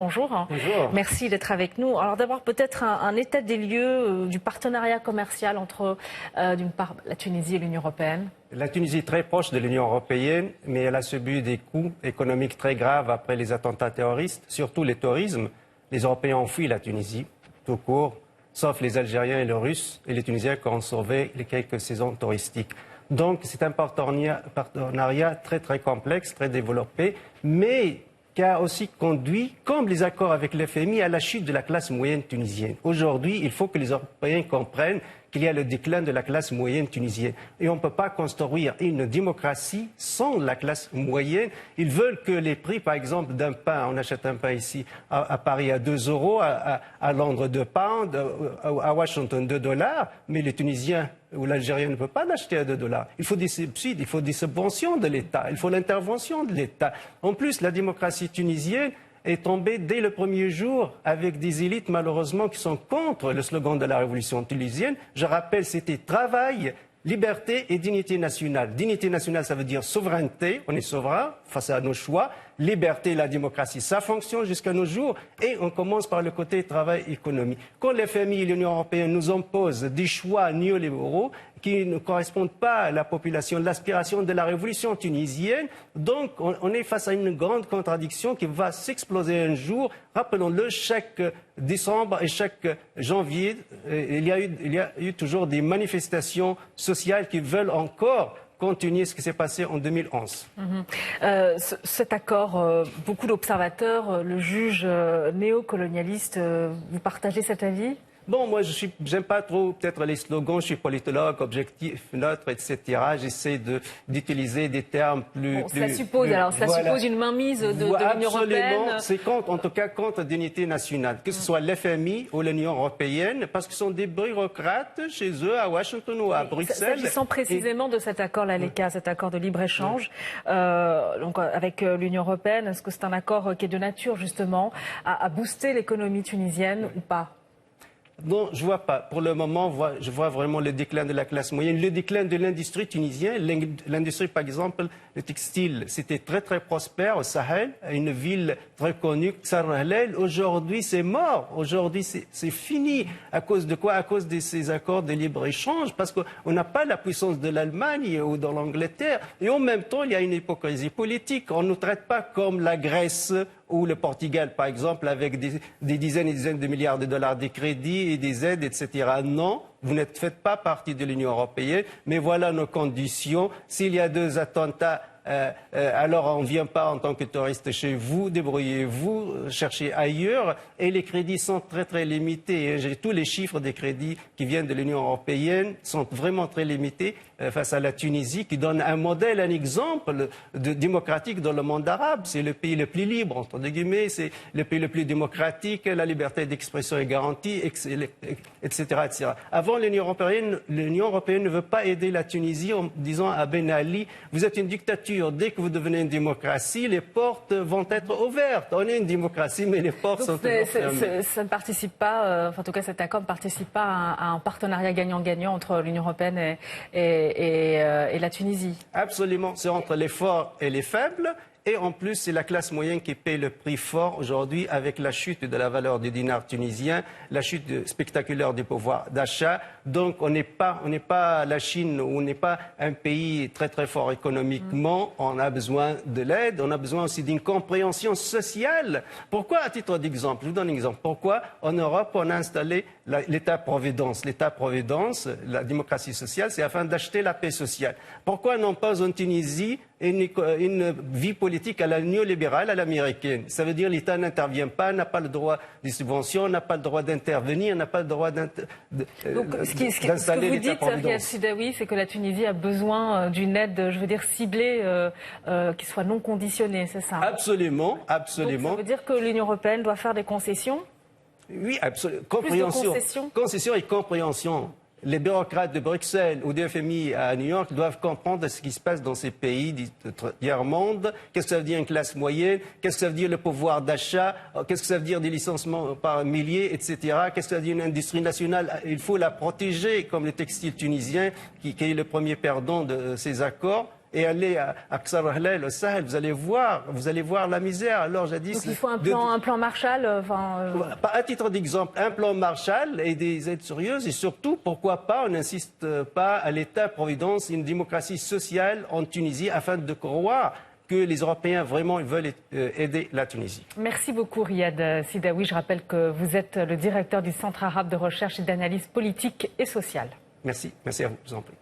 Bonjour. Bonjour. Merci d'être avec nous. Alors d'abord peut-être un état des lieux du partenariat commercial entre d'une part la Tunisie et l'Union européenne. La Tunisie est très proche de l'Union européenne, mais elle a subi des coups économiques très graves après les attentats terroristes, surtout le tourisme. Les Européens ont fui la Tunisie, tout court, sauf les Algériens et les Russes et les Tunisiens qui ont sauvé les quelques saisons touristiques. Donc c'est un partenariat très très complexe, très développé, mais qui a aussi conduit, comme les accords avec l'FMI, à la chute de la classe moyenne tunisienne. Aujourd'hui, il faut que les Européens comprennent qu'il y a le déclin de la classe moyenne tunisienne. Et on ne peut pas construire une démocratie sans la classe moyenne. Ils veulent que les prix, par exemple, d'un pain, on achète un pain ici à Paris à 2 euros, à Londres 2 pounds, à Washington 2 dollars, mais les Tunisiens ou l'Algérien ne peut pas l'acheter à 2 dollars. Il faut des subsides, il faut des subventions de l'État, il faut l'intervention de l'État. En plus, la démocratie tunisienne est tombée dès le premier jour avec des élites malheureusement qui sont contre le slogan de la révolution tunisienne. Je rappelle, c'était travail, liberté et dignité nationale. Dignité nationale, ça veut dire souveraineté, on est souverain face à nos choix. Liberté et la démocratie, ça fonctionne jusqu'à nos jours. Et on commence par le côté travail économique. Quand l'FMI et l'Union européenne nous imposent des choix néolibéraux qui ne correspondent pas à la population, l'aspiration de la révolution tunisienne, donc on est face à une grande contradiction qui va s'exploser un jour. Rappelons-le, chaque décembre et chaque janvier, il y a eu toujours des manifestations sociales qui veulent encore continuer ce qui s'est passé en 2011. Cet accord, beaucoup d'observateurs le jugent néocolonialiste. Vous partagez cet avis ? Bon, moi, j'aime pas trop peut-être les slogans, je suis politologue, objectif, neutre, etc. J'essaie d'utiliser des termes plus... Cela suppose une mainmise de l'Union européenne. Absolument, c'est contre, en tout cas contre la dignité nationale, que ce soit l'FMI ou l'Union européenne, parce qu'ils sont des bureaucrates chez eux, à Washington ou à Bruxelles. S'agissant précisément de cet accord, l'ALECA, cet accord de libre-échange, donc avec l'Union européenne, est-ce que c'est un accord qui est de nature justement à booster l'économie tunisienne ou pas ? Non, je vois pas. Pour le moment, je vois vraiment le déclin de la classe moyenne, le déclin de l'industrie tunisienne. L'industrie, par exemple, le textile, c'était très très prospère au Sahel, une ville très connue, Tsarralel. Aujourd'hui, c'est mort. Aujourd'hui, c'est fini. À cause de quoi? À cause de ces accords de libre-échange, parce qu'on n'a pas la puissance de l'Allemagne ou de l'Angleterre. Et en même temps, il y a une hypocrisie politique. On ne nous traite pas comme la Grèce ou le Portugal, par exemple, avec des dizaines et dizaines de milliards de dollars de crédits et des aides, etc. Non, vous ne faites pas partie de l'Union européenne, mais voilà nos conditions. S'il y a 2 attentats, alors on ne vient pas en tant que touriste chez vous, débrouillez-vous, cherchez ailleurs. Et les crédits sont très très limités. J'ai tous les chiffres des crédits qui viennent de l'Union européenne sont vraiment très limités face à la Tunisie, qui donne un modèle, un exemple démocratique dans le monde arabe. C'est le pays le plus libre, entre guillemets, c'est le pays le plus démocratique, la liberté d'expression est garantie, etc., etc. Avant, l'Union européenne ne veut pas aider la Tunisie en disant à Ben Ali, vous êtes une dictature. Dès que vous devenez une démocratie, les portes vont être ouvertes. On est une démocratie, mais les portes sont toujours fermées. Ça ne participe pas, en tout cas cet accord ne participe pas à un partenariat gagnant-gagnant entre l'Union européenne et la Tunisie. Absolument, c'est entre les forts et les faibles. Et en plus, c'est la classe moyenne qui paye le prix fort aujourd'hui avec la chute de la valeur du dinar tunisien, la chute spectaculaire du pouvoir d'achat. Donc, on n'est pas la Chine, on n'est pas un pays très très fort économiquement. On a besoin de l'aide, on a besoin aussi d'une compréhension sociale. Pourquoi, à titre d'exemple, je vous donne un exemple. Pourquoi en Europe on a installé l'État-providence? L'État-providence, la démocratie sociale, c'est afin d'acheter la paix sociale. Pourquoi non pas en Tunisie une vie politique à la néolibérale, à l'américaine? Ça veut dire l'État n'intervient pas, n'a pas le droit des subventions, n'a pas le droit d'intervenir, n'a pas le droit d'installer l'État-providence. Ce que vous dites, Riyad Sidawi, c'est que la Tunisie a besoin d'une aide, je veux dire, ciblée, qui soit non conditionnée, c'est ça? Absolument, absolument. Donc, ça veut dire que l'Union européenne doit faire des concessions? Oui, absolument. Compréhension. Concession et compréhension. Les bureaucrates de Bruxelles ou de FMI à New York doivent comprendre ce qui se passe dans ces pays du tiers-monde. Qu'est-ce que ça veut dire une classe moyenne? Qu'est-ce que ça veut dire le pouvoir d'achat? Qu'est-ce que ça veut dire des licenciements par milliers, etc. Qu'est-ce que ça veut dire une industrie nationale? Il faut la protéger, comme le textile tunisien, qui est le premier perdant de ces accords. et allez à Aqsa Rahlal, au Sahel, vous allez voir la misère. Alors jadis. Donc il faut un plan Marshall. À titre d'exemple, un plan Marshall et des aides sérieuses, et surtout, pourquoi pas, on n'insiste pas à l'État-providence, une démocratie sociale en Tunisie, afin de croire que les Européens vraiment veulent aider la Tunisie. Merci beaucoup Riyad Sidaoui. Je rappelle que vous êtes le directeur du Centre arabe de recherche et d'analyse politique et sociale. Merci à vous, je vous en prie.